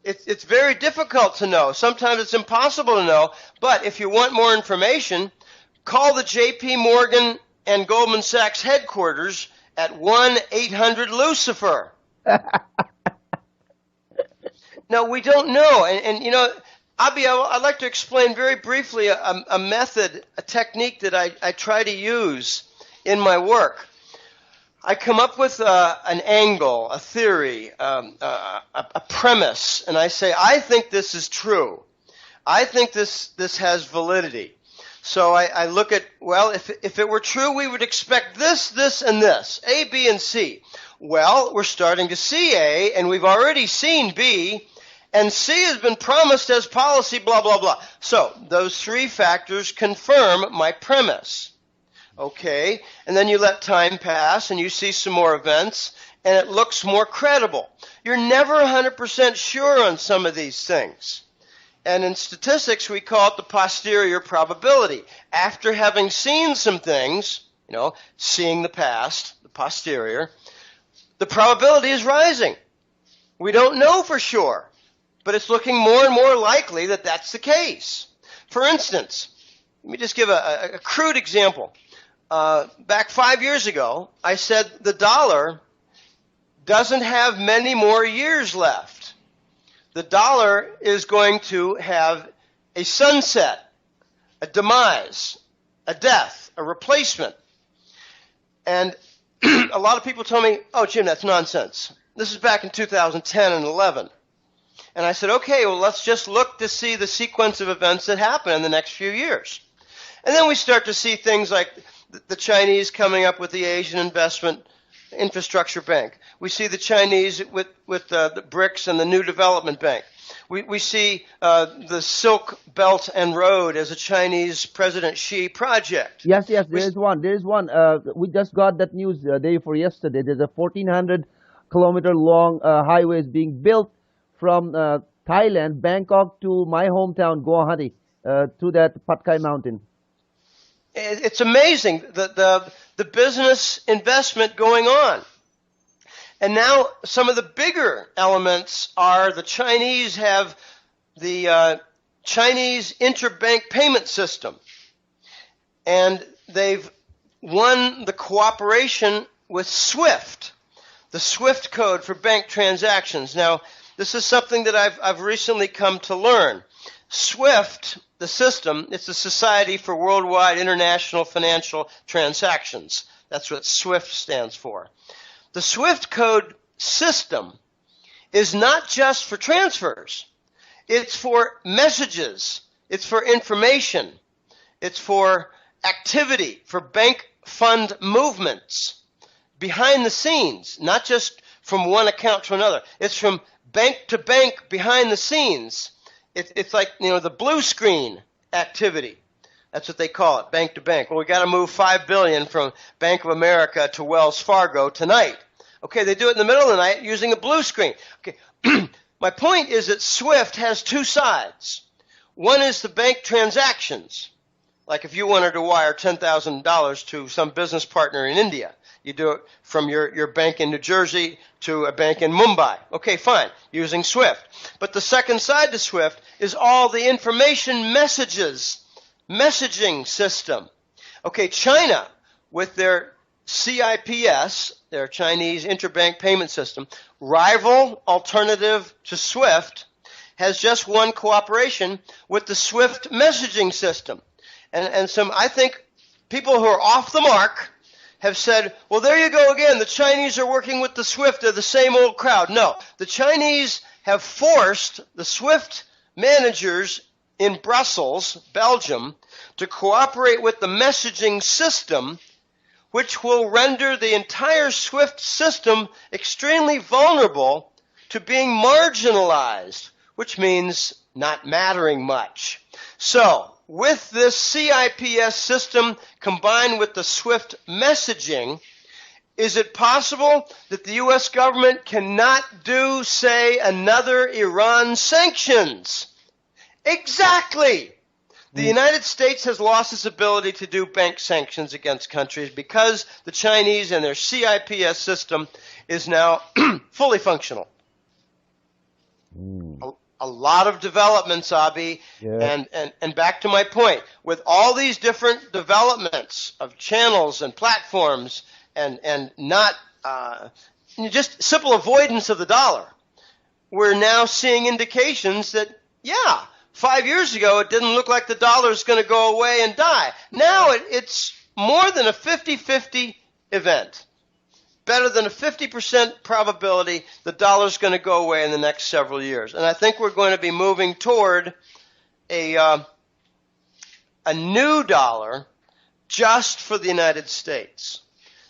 It's very difficult to know. Sometimes it's impossible to know. But if you want more information, call the J.P. Morgan and Goldman Sachs headquarters at 1-800-LUCIFER. No, we don't know. And you know, I'd like to explain very briefly a method, a technique that I try to use in my work. I come up with an angle, a theory, a premise, and I say, I think this is true. I think this has validity. So I look at, well, if it were true, we would expect this, this, and this, A, B, and C. Well, we're starting to see A, and we've already seen B, and C has been promised as policy, blah, blah, blah. So those three factors confirm my premise. Okay, and then you let time pass, and you see some more events, and it looks more credible. You're never 100% sure on some of these things. And in statistics, we call it the posterior probability. After having seen some things, you know, seeing the past, the posterior, the probability is rising. We don't know for sure, but it's looking more and more likely that that's the case. For instance, let me just give a crude example. Back 5 years ago, I said the dollar doesn't have many more years left. The dollar is going to have a sunset, a demise, a death, a replacement. And a lot of people told me, oh, Jim, that's nonsense. This is back in 2010 and 11. And I said, okay, well, let's just look to see the sequence of events that happen in the next few years. And then we start to see things like the Chinese coming up with the Asian Investment Infrastructure Bank. We see the Chinese with the BRICS and the New Development Bank. We see the Silk Belt and Road as a Chinese President Xi project. Yes, there is one. There is one. We just got that news the day before yesterday. There's a 1,400-kilometer long highway is being built from Thailand, Bangkok to my hometown, Guwahati, to that Patkai Mountain. It's amazing the business investment going on. And now some of the bigger elements are the Chinese have the Chinese interbank payment system. And they've won the cooperation with SWIFT, the SWIFT code for bank transactions. Now, this is something that I've recently come to learn. SWIFT, the system, it's the Society for Worldwide International Financial Transactions. That's what SWIFT stands for. The SWIFT code system is not just for transfers. It's for messages. It's for information. It's for activity, for bank fund movements behind the scenes, not just from one account to another. It's from bank to bank behind the scenes. It's like, the blue screen activity. That's what they call it, bank to bank. Well, we got to move $5 billion from Bank of America to Wells Fargo tonight. Okay, they do it in the middle of the night using a blue screen. Okay, my point is that SWIFT has two sides. One is the bank transactions. Like if you wanted to wire $10,000 to some business partner in India, you do it from your bank in New Jersey to a bank in Mumbai. Okay, fine, using SWIFT. But the second side to SWIFT is all the information messaging system. Okay, China, with their CIPS, their Chinese interbank payment system, rival alternative to SWIFT, has just won cooperation with the SWIFT messaging system. And some, I think, people who are off the mark have said, well, there you go again. The Chinese are working with the SWIFT. They're the same old crowd. No, the Chinese have forced the SWIFT managers in Brussels, Belgium, to cooperate with the messaging system, which will render the entire SWIFT system extremely vulnerable to being marginalized, which means not mattering much. So, with this CIPS system combined with the SWIFT messaging, is it possible that the U.S. government cannot do, say, another Iran sanctions? Exactly. The United States has lost its ability to do bank sanctions against countries because the Chinese and their CIPS system is now fully functional. A lot of developments, Abi, Yeah. and back to my point, with all these different developments of channels and platforms and not just simple avoidance of the dollar, we're now seeing indications that, 5 years ago, it didn't look like the dollar is going to go away and die. Now it's more than a 50-50 event. Better than a 50% probability the dollar is going to go away in the next several years. And I think we're going to be moving toward a new dollar just for the United States.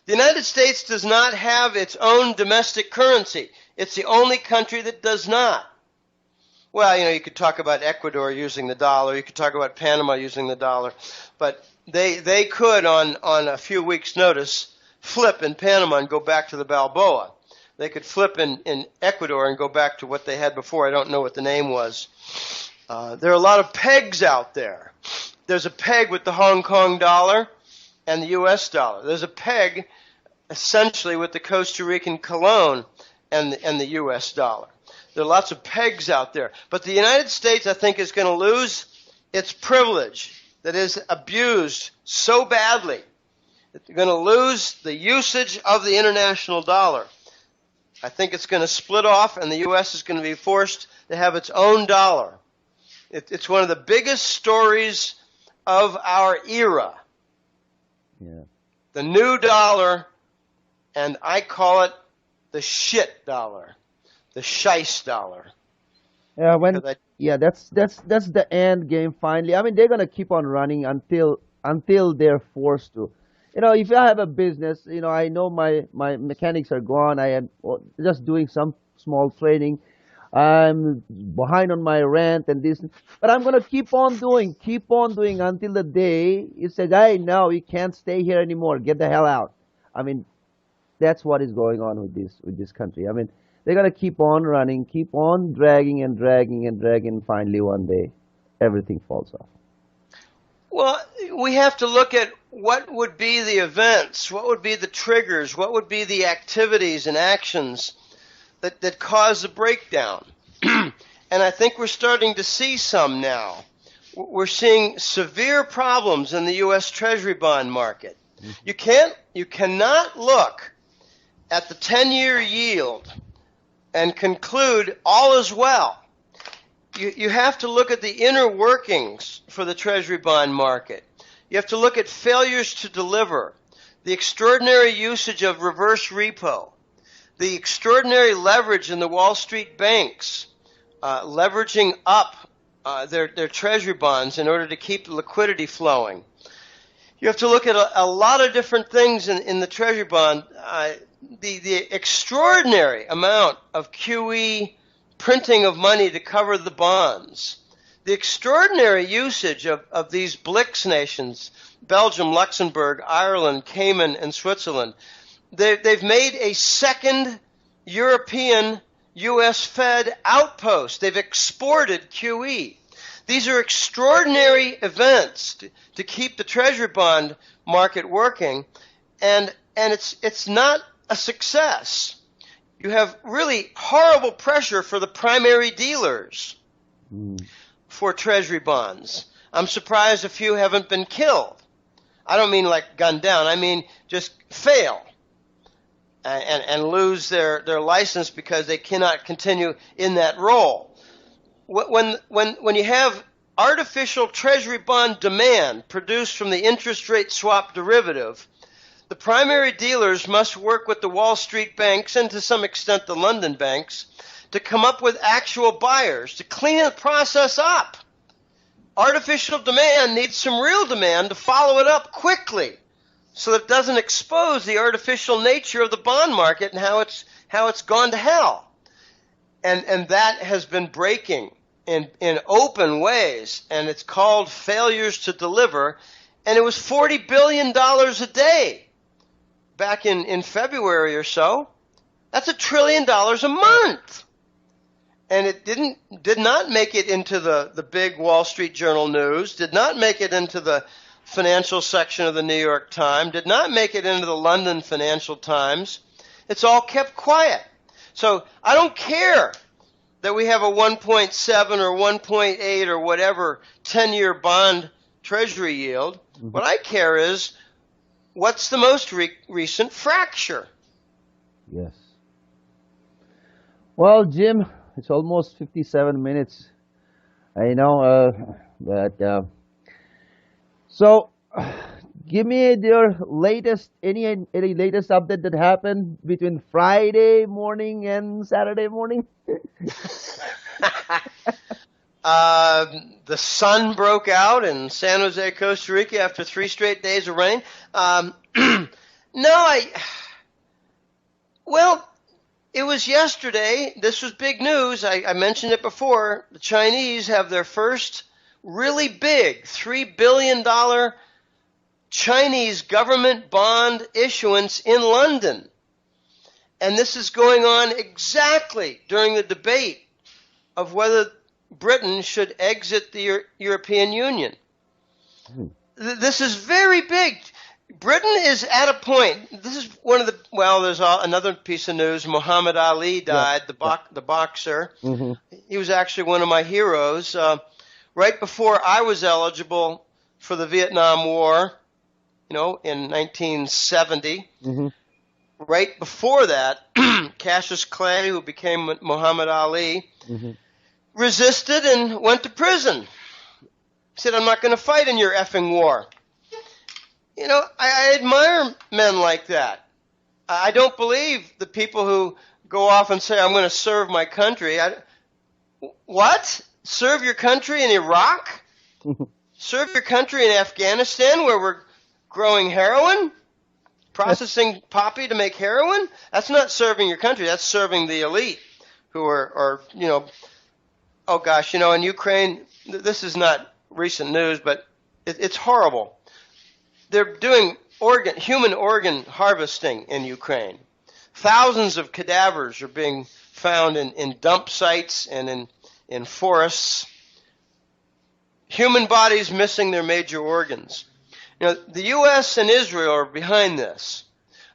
The United States does not have its own domestic currency. It's the only country that does not. Well, you could talk about Ecuador using the dollar. You could talk about Panama using the dollar. But they could, on a few weeks' notice, flip in Panama and go back to the Balboa. They could flip in Ecuador and go back to what they had before. I don't know what the name was. There are a lot of pegs out there. There's a peg with the Hong Kong dollar and the U.S. dollar. There's a peg, essentially, with the Costa Rican colon and the U.S. dollar. There are lots of pegs out there. But the United States, I think, is going to lose its privilege that is abused so badly. They're going to lose the usage of the international dollar. I think it's going to split off, and the U.S. is going to be forced to have its own dollar. It's one of the biggest stories of our era. Yeah. The new dollar, and I call it the shit dollar, the shice dollar. Yeah, that's the end game finally. I mean, they're gonna keep on running until they're forced to. If I have a business, I know my mechanics are gone. I am just doing some small trading. I'm behind on my rent and this, but I'm gonna keep on doing until the day you say, "Hey, no, you can't stay here anymore. Get the hell out." I mean, that's what is going on with this country. I mean, they're gonna keep on running, keep on dragging and dragging and dragging. Finally, one day, everything falls off. Well, we have to look at what would be the events, what would be the triggers, what would be the activities and actions that cause the breakdown. And I think we're starting to see some now. We're seeing severe problems in the U.S. Treasury bond market. You cannot look at the 10-year yield and conclude all is well. You have to look at the inner workings for the Treasury bond market. You have to look at failures to deliver, the extraordinary usage of reverse repo, the extraordinary leverage in the Wall Street banks, leveraging up their Treasury bonds in order to keep the liquidity flowing. You have to look at a lot of different things in the Treasury bond. The extraordinary amount of QE printing of money to cover the bonds, the extraordinary usage of these BRICS nations, Belgium, Luxembourg, Ireland, Cayman, and Switzerland. They've made a second European U.S. Fed outpost. They've exported QE. These are extraordinary events to keep the Treasury bond market working, and it's not a success. You have really horrible pressure for the primary dealers for Treasury bonds. I'm surprised a few haven't been killed. I don't mean like gunned down. I mean just fail and lose their license because they cannot continue in that role. When you have artificial Treasury bond demand produced from the interest rate swap derivative, the primary dealers must work with the Wall Street banks and to some extent the London banks to come up with actual buyers to clean the process up. Artificial demand needs some real demand to follow it up quickly so that it doesn't expose the artificial nature of the bond market and how it's gone to hell. And that has been breaking in open ways, and it's called failures to deliver, and it was $40 billion a day back in February or so. That's $1 trillion a month. And it did not make it into the big Wall Street Journal news, did not make it into the financial section of the New York Times, did not make it into the London Financial Times. It's all kept quiet. So I don't care that we have a 1.7 or 1.8 or whatever 10-year bond treasury yield. Mm-hmm. What I care is what's the most recent fracture. Yes. Well, Jim, it's almost 57 minutes. I know, so give me your latest, any latest update that happened between Friday morning and Saturday morning? The sun broke out in San Jose, Costa Rica after 3 straight days of rain. Well, it was yesterday. This was big news. I mentioned it before. The Chinese have their first really big $3 billion Chinese government bond issuance in London. And this is going on exactly during the debate of whether Britain should exit the European Union. This is very big. Britain is at a point. This is one of the. Well, there's another piece of news. Muhammad Ali died, the boxer. Mm-hmm. He was actually one of my heroes. Right before I was eligible for the Vietnam War, in 1970, mm-hmm. right before that, Cassius Clay, who became Muhammad Ali, resisted and went to prison. He said, I'm not going to fight in your effing war. You know, I admire men like that. I don't believe the people who go off and say, I'm going to serve my country. What? Serve your country in Iraq? Serve your country in Afghanistan where we're growing heroin? Processing poppy to make heroin? That's not serving your country. That's serving the elite who are you know, oh gosh, you know, in Ukraine, this is not recent news, but it's horrible. They're doing human organ harvesting in Ukraine. Thousands of cadavers are being found in dump sites and in forests. Human bodies missing their major organs. You know, the U.S. and Israel are behind this.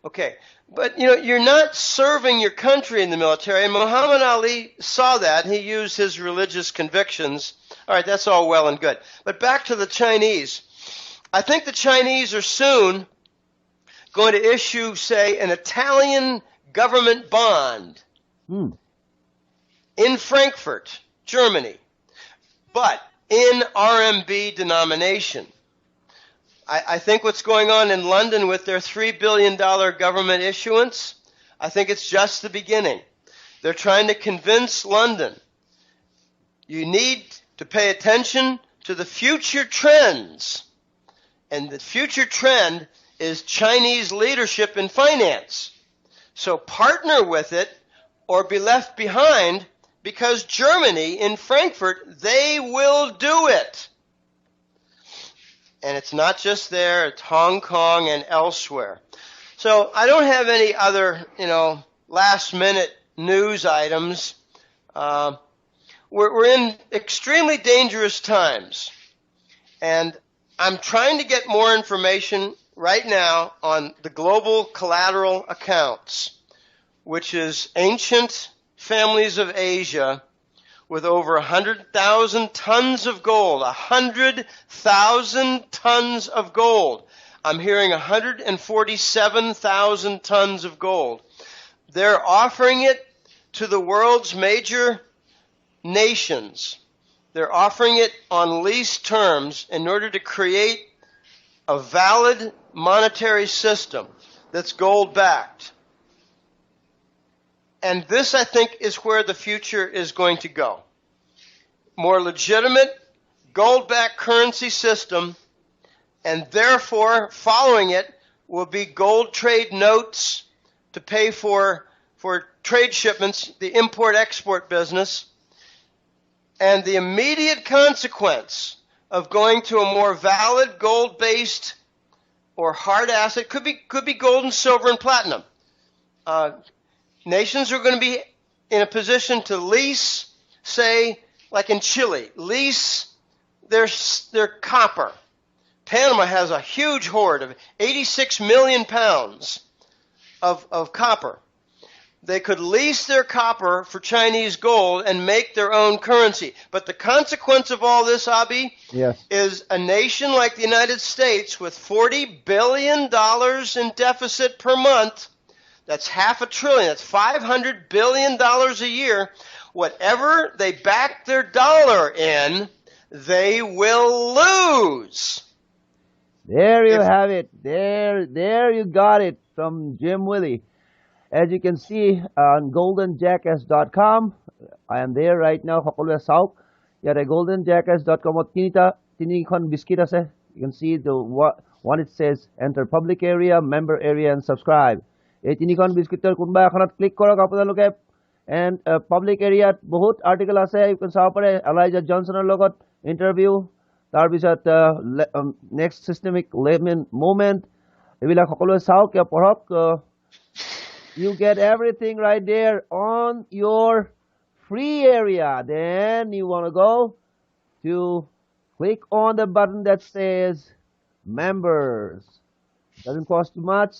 Okay, but you know, you're not serving your country in the military, and Muhammad Ali saw that, and he used his religious convictions. All right, that's all well and good. But back to the Chinese. I think the Chinese are soon going to issue, say, an Italian government bond in Frankfurt, Germany, but in RMB denomination. I think what's going on in London with their $3 billion government issuance, I think it's just the beginning. They're trying to convince London, you need to pay attention to the future trends. And the future trend is Chinese leadership in finance. So partner with it or be left behind, because Germany in Frankfurt, they will do it. And it's not just there, it's Hong Kong and elsewhere. So I don't have any other, you know, last minute news items. We're in extremely dangerous times. And I'm trying to get more information right now on the global collateral accounts, which is ancient families of Asia with over 100,000 tons of gold. 100,000 tons of gold. I'm hearing 147,000 tons of gold. They're offering it to the world's major nations. They're offering it on lease terms in order to create a valid monetary system that's gold-backed. And this, I think, is where the future is going to go. More legitimate, gold-backed currency system, and therefore, following it will be gold trade notes to pay for trade shipments, the import-export business. And the immediate consequence of going to a more valid gold-based or hard asset could be gold and silver and platinum. Nations are going to be in a position to lease, say, like in Chile, lease their copper. Panama has a huge hoard of 86 million pounds of copper. They could lease their copper for Chinese gold and make their own currency. But the consequence of all this, Abi, is a nation like the United States with $40 billion in deficit per month. That's $500 billion. That's $500 billion a year. Whatever they back their dollar in, they will lose. There you have it. There you got it from Jim Willie. As you can see on goldenjackass.com, I am there right now. সকলোৱে চাওক ইয়াতে goldenjackass.com তিনিখন biscuit আছে. You can see the one it says enter public area, member area and subscribe. এই তিনিখন বিস্কিটৰ কোনবা এখনত click কৰক আপোনালোকে and public area বহুত আৰ্টিকেল আছে you can চাব পাৰে এলাইজা জনসনৰ লগত ইন্টাৰভিউ তাৰ পিছত next systemic movement এইবিলাক সকলোৱে চাওক পঢ়ক you get everything right there on your free area. Then you want to go to click on the button that says members. Doesn't cost too much.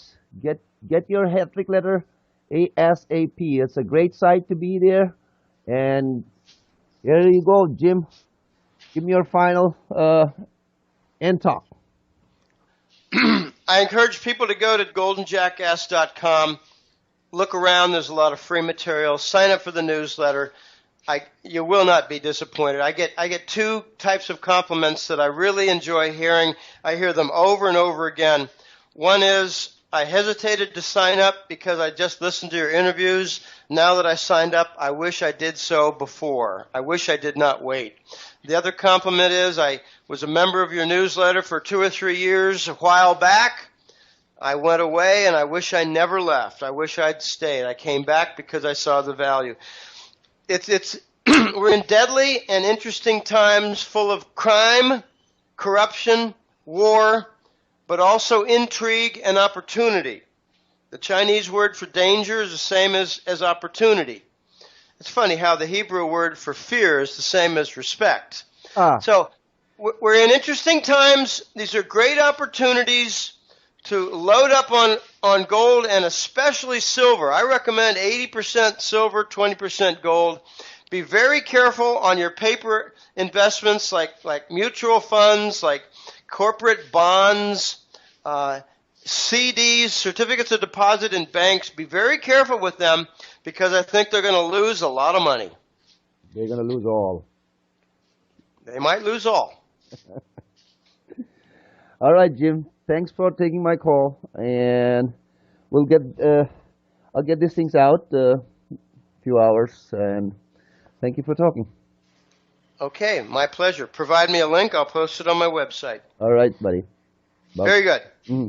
Get your hat-trick letter ASAP. It's a great site to be there. And here you go, Jim. Give me your final end talk. I encourage people to go to goldenjackass.com look around. There's a lot of free material. Sign up for the newsletter. You will not be disappointed. I get two types of compliments that I really enjoy hearing. I hear them over and over again. One is, I hesitated to sign up because I just listened to your interviews. Now that I signed up, I wish I did so before. I wish I did not wait. The other compliment is, I was a member of your newsletter for 2 or 3 years a while back. I went away and I wish I never left. I wish I'd stayed. I came back because I saw the value. We're in deadly and interesting times full of crime, corruption, war, but also intrigue and opportunity. The Chinese word for danger is the same as opportunity. It's funny how the Hebrew word for fear is the same as respect. So we're in interesting times. These are great opportunities to load up on gold, and especially silver. I recommend 80% silver, 20% gold. Be very careful on your paper investments like mutual funds, like corporate bonds, CDs, certificates of deposit in banks. Be very careful with them because I think they're going to lose a lot of money. They're going to lose all. They might lose all. All right, Jim. Thanks for taking my call, and I'll get these things out a few hours, and thank you for talking. Okay, my pleasure. Provide me a link. I'll post it on my website. All right, buddy. Bye. Very good. Mm-hmm.